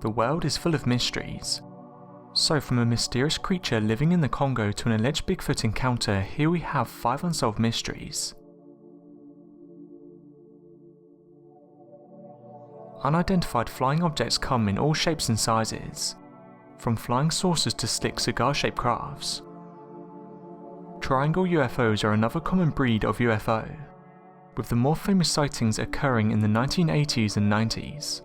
The world is full of mysteries. So from a mysterious creature living in the Congo to an alleged Bigfoot encounter, here we have 5 unsolved mysteries. Unidentified flying objects come in all shapes and sizes, from flying saucers to slick cigar-shaped crafts. Triangle UFOs are another common breed of UFO, with the more famous sightings occurring in the 1980s and 90s.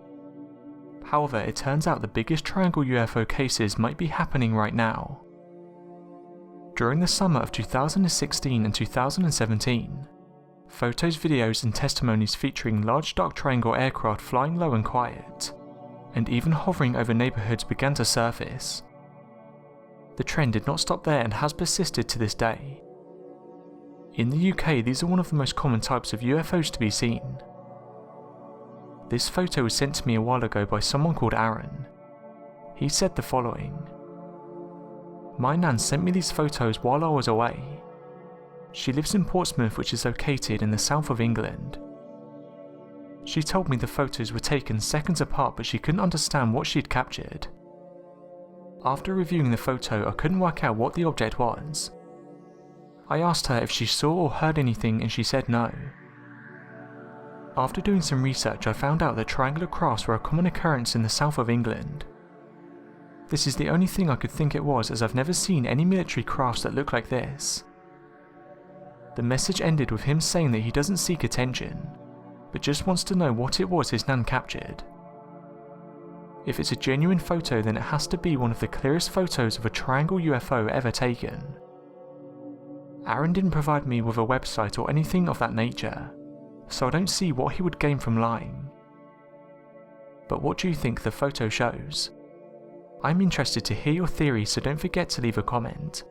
However, it turns out the biggest triangle UFO cases might be happening right now. During the summer of 2016 and 2017, photos, videos and testimonies featuring large dark triangle aircraft flying low and quiet, and even hovering over neighbourhoods began to surface. The trend did not stop there and has persisted to this day. In the UK, these are one of the most common types of UFOs to be seen. This photo was sent to me a while ago by someone called Aaron. He said the following: "My nan sent me these photos while I was away. She lives in Portsmouth, which is located in the south of England. She told me the photos were taken seconds apart, but she couldn't understand what she'd captured. After reviewing the photo, I couldn't work out what the object was. I asked her if she saw or heard anything and she said no. After doing some research, I found out that triangular crafts were a common occurrence in the south of England. This is the only thing I could think it was, as I've never seen any military crafts that look like this." The message ended with him saying that he doesn't seek attention, but just wants to know what it was his nan captured. If it's a genuine photo, then it has to be one of the clearest photos of a triangle UFO ever taken. Aaron didn't provide me with a website or anything of that nature, so I don't see what he would gain from lying. But what do you think the photo shows? I'm interested to hear your theory, so don't forget to leave a comment.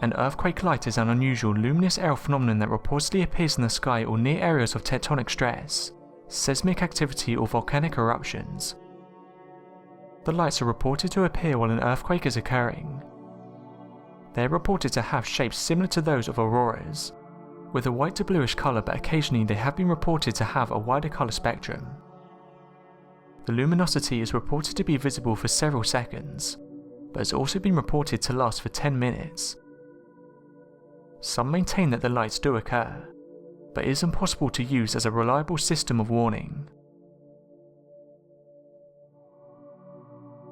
An earthquake light is an unusual luminous aerial phenomenon that reportedly appears in the sky or near areas of tectonic stress, seismic activity or volcanic eruptions. The lights are reported to appear while an earthquake is occurring. They are reported to have shapes similar to those of auroras, with a white to bluish colour, but occasionally they have been reported to have a wider colour spectrum. The luminosity is reported to be visible for several seconds, but has also been reported to last for 10 minutes. Some maintain that the lights do occur, but it is impossible to use as a reliable system of warning.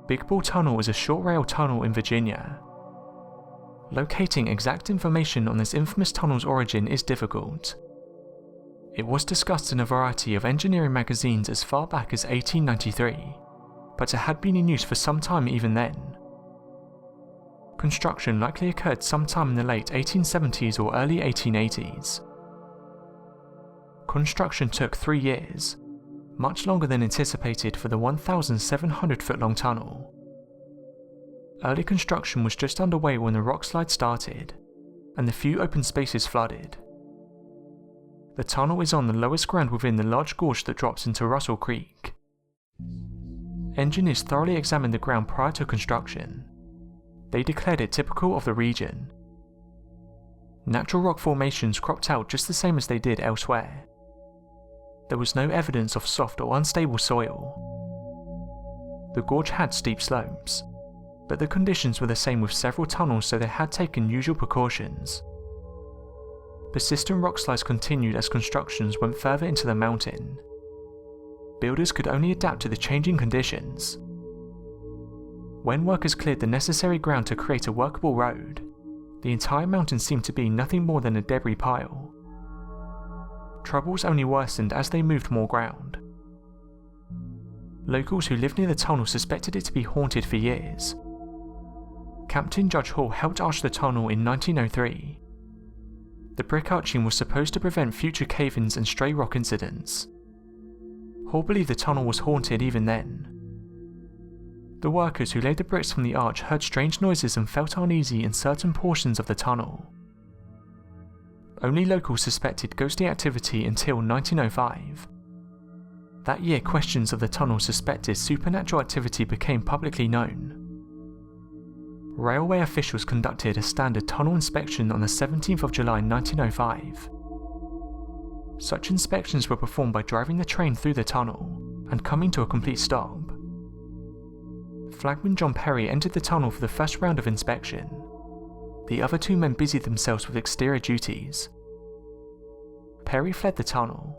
Big Bull Tunnel is a short rail tunnel in Virginia. Locating exact information on this infamous tunnel's origin is difficult. It was discussed in a variety of engineering magazines as far back as 1893, but it had been in use for some time even then. Construction likely occurred sometime in the late 1870s or early 1880s. Construction took 3 years, much longer than anticipated for the 1,700-foot long tunnel. Early construction was just underway when the rock slide started, and the few open spaces flooded. The tunnel is on the lowest ground within the large gorge that drops into Russell Creek. Engineers thoroughly examined the ground prior to construction. They declared it typical of the region. Natural rock formations cropped out just the same as they did elsewhere. There was no evidence of soft or unstable soil. The gorge had steep slopes, but the conditions were the same with several tunnels, so they had taken usual precautions. Persistent rock slides continued as constructions went further into the mountain. Builders could only adapt to the changing conditions. When workers cleared the necessary ground to create a workable road, the entire mountain seemed to be nothing more than a debris pile. Troubles only worsened as they moved more ground. Locals who lived near the tunnel suspected it to be haunted for years. Captain Judge Hall helped arch the tunnel in 1903. The brick arching was supposed to prevent future cave-ins and stray rock incidents. Hall believed the tunnel was haunted even then. The workers who laid the bricks from the arch heard strange noises and felt uneasy in certain portions of the tunnel. Only locals suspected ghostly activity until 1905. That year, questions of the tunnel's suspected supernatural activity became publicly known. Railway officials conducted a standard tunnel inspection on the 17th of July 1905. Such inspections were performed by driving the train through the tunnel and coming to a complete stop. Flagman John Perry entered the tunnel for the first round of inspection. The other 2 men busied themselves with exterior duties. Perry fled the tunnel.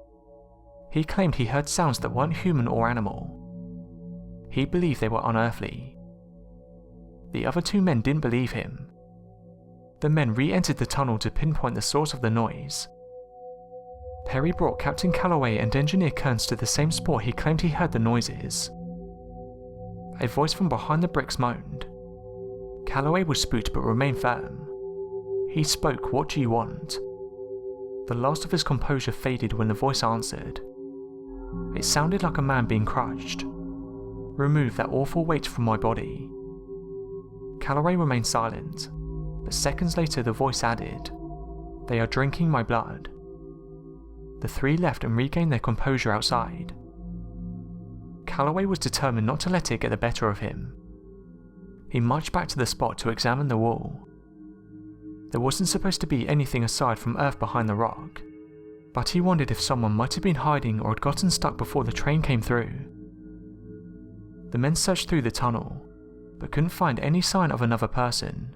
He claimed he heard sounds that weren't human or animal. He believed they were unearthly. The other 2 men didn't believe him. The men re-entered the tunnel to pinpoint the source of the noise. Perry brought Captain Calloway and Engineer Kearns to the same spot he claimed he heard the noises. A voice from behind the bricks moaned. Calloway was spooked but remained firm. He spoke, "What do you want?" The last of his composure faded when the voice answered. It sounded like a man being crushed. "Remove that awful weight from my body." Calloway remained silent, but seconds later the voice added, "They are drinking my blood." The 3 left and regained their composure outside. Calloway was determined not to let it get the better of him. He marched back to the spot to examine the wall. There wasn't supposed to be anything aside from earth behind the rock, but he wondered if someone might have been hiding or had gotten stuck before the train came through. The men searched through the tunnel, but couldn't find any sign of another person,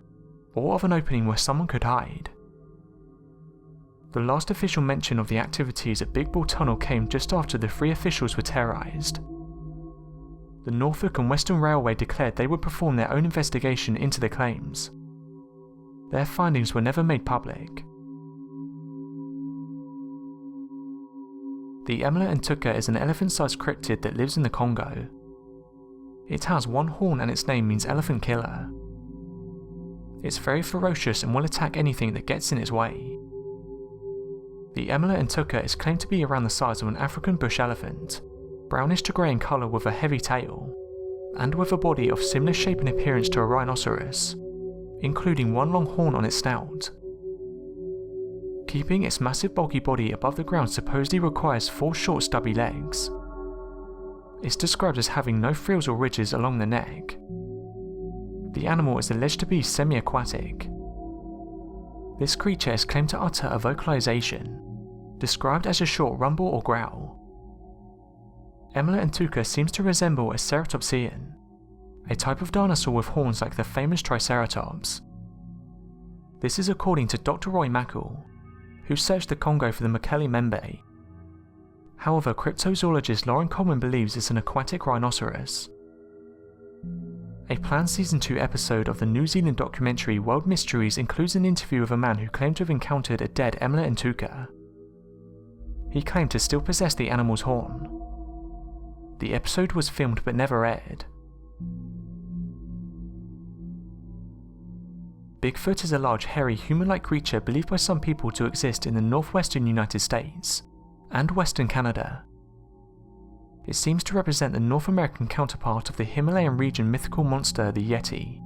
or of an opening where someone could hide. The last official mention of the activities at Big Bull Tunnel came just after the 3 officials were terrorised. The Norfolk and Western Railway declared they would perform their own investigation into the claims. Their findings were never made public. The Emla Ntuka is an elephant-sized cryptid that lives in the Congo. It has 1 horn and its name means elephant killer. It's very ferocious and will attack anything that gets in its way. The Emla Ntuka is claimed to be around the size of an African bush elephant, brownish to grey in colour with a heavy tail, and with a body of similar shape and appearance to a rhinoceros, including 1 long horn on its snout. Keeping its massive bulky body above the ground supposedly requires 4 short stubby legs. It's described as having no frills or ridges along the neck. The animal is alleged to be semi-aquatic. This creature is claimed to utter a vocalization, described as a short rumble or growl. Emla Ntuka seems to resemble a ceratopsian, a type of dinosaur with horns like the famous Triceratops. This is according to Dr. Roy Mackle, who searched the Congo for the Mekele Membe. However, cryptozoologist Lauren Coleman believes it's an aquatic rhinoceros. A planned Season 2 episode of the New Zealand documentary World Mysteries includes an interview with a man who claimed to have encountered a dead Emla Ntuka. He claimed to still possess the animal's horn. The episode was filmed but never aired. Bigfoot is a large, hairy, human-like creature believed by some people to exist in the northwestern United States and western Canada. It seems to represent the North American counterpart of the Himalayan region mythical monster, the Yeti.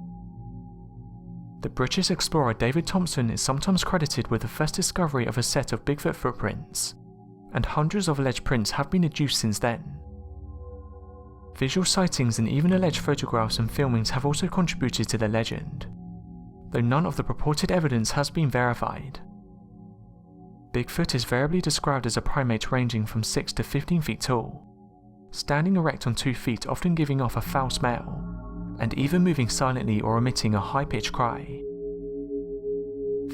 The British explorer David Thompson is sometimes credited with the first discovery of a set of Bigfoot footprints, and hundreds of alleged prints have been adduced since then. Visual sightings and even alleged photographs and filmings have also contributed to the legend, though none of the purported evidence has been verified. Bigfoot is variably described as a primate ranging from 6 to 15 feet tall, standing erect on 2 feet, often giving off a foul smell, and either moving silently or emitting a high-pitched cry.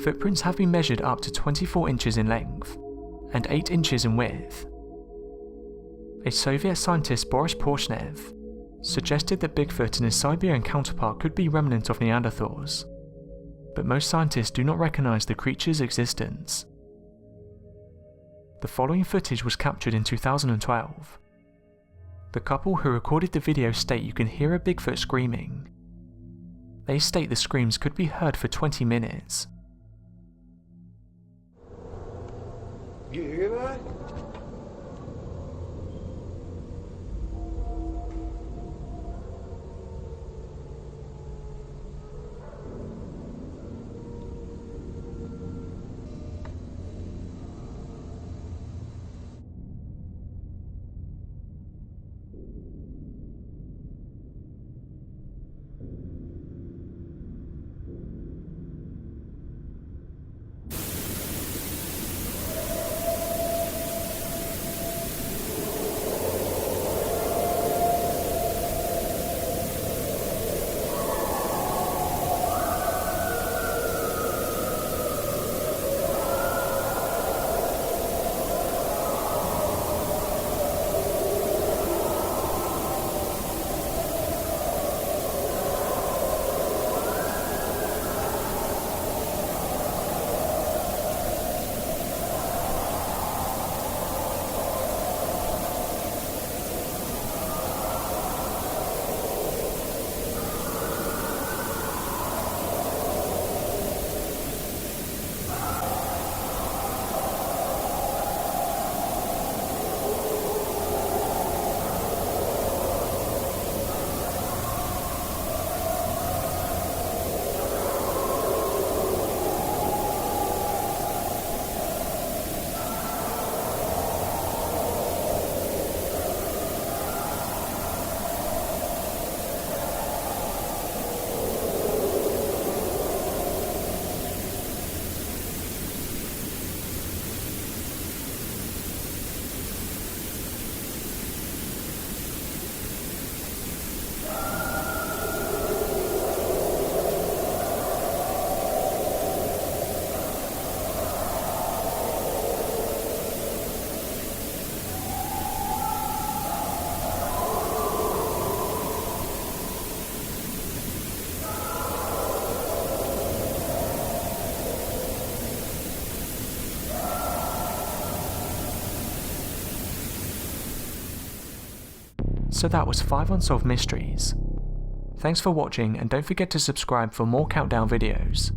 Footprints have been measured up to 24 inches in length and 8 inches in width. A Soviet scientist, Boris Porshnev, suggested that Bigfoot and his Siberian counterpart could be remnant of Neanderthals, but most scientists do not recognize the creature's existence. The following footage was captured in 2012. The couple who recorded the video state you can hear a Bigfoot screaming. They state the screams could be heard for 20 minutes. You hear that? So that was 5 unsolved mysteries. Thanks for watching, and don't forget to subscribe for more countdown videos.